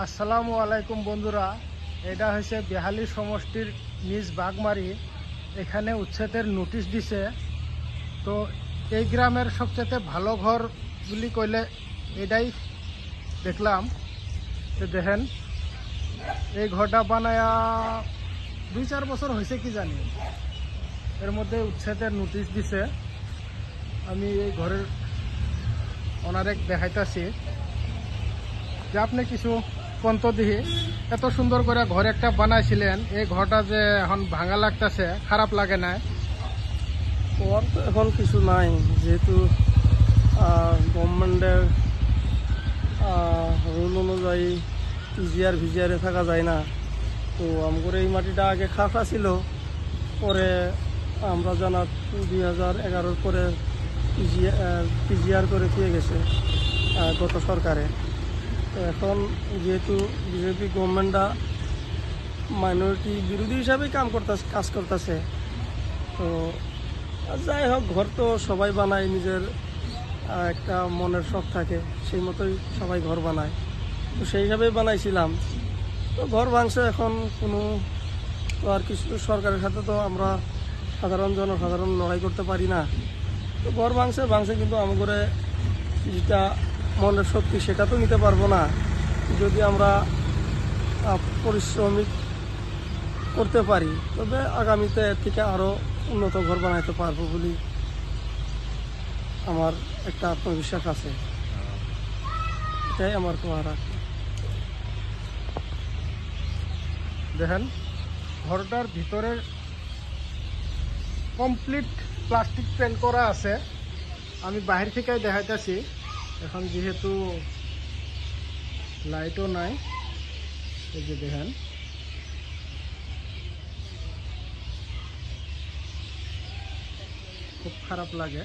আসসালামু আলাইকুম বন্ধুরা, এটা হচ্ছে বেহালি সমষ্টির নিজ বাগমারি। এখানে উচ্ছেদের নোটিশ দিছে। তো এই গ্রামের সবচেয়ে ভালো ঘর বলি কইলে এটাই দেখলাম। তো দেখেন, এই ঘরটা বানায়া 2-4 বছর হয়েছে কি জানি। এর মধ্যে উচ্ছেদের নোটিশ দিছে। আমি এই ঘরের ওনারেক দেখাইতেছি যে আপনি কিছু পন্ত দিহি এত সুন্দর করে ঘর একটা বানাইছিলেন, এই ঘরটা যে এখন ভাঙা লাগতেছে, খারাপ লাগে না? ওর তো এখন কিছু নাই, যেহেতু গভর্নমেন্টের রুল অনুযায়ী পিজিআর ভিজিআরে থাকা যায় না। তো আমগরে এই মাটিটা আগে খাসা ছিল, পরে আমরা জানা 2011 পরে পিজিআর করে দিয়ে গেছে গত সরকারে। তো এখন যেহেতু বিজেপি গভর্নমেন্টটা মাইনরিটি বিরোধী হিসাবেই কাজ করতেছে, তো যাই হোক, ঘর তো সবাই বানায়, নিজের একটা মনের শখ থাকে, সেই মতোই সবাই ঘর বানায়। তো সেই হিসাবেই বানাইছিলাম। তো ঘর ভাঙছে, এখন কোনো তো আর কিছু সরকারের সাথে তো আমরা জনসাধারণ লড়াই করতে পারি না। তো ঘর ভাঙছে কিন্তু আমাদের যেটা মনের শক্তি সেটা তো নিতে পারবো না। যদি আমরা পরিশ্রমিক করতে পারি, তবে আগামীতে এর থেকে আরও উন্নত ঘর বানাইতে পারবো বলে আমার একটা আত্মবিশ্বাস আছে। এটাই আমার তোমার। দেখেন, ঘরটার ভিতরে কমপ্লিট প্লাস্টিক পেন্ট করা আছে। আমি বাহির থেকেই দেখাইতেছি। এখন যেহেতু লাইটও নাই, এই যে দেখেন, খুব খারাপ লাগে।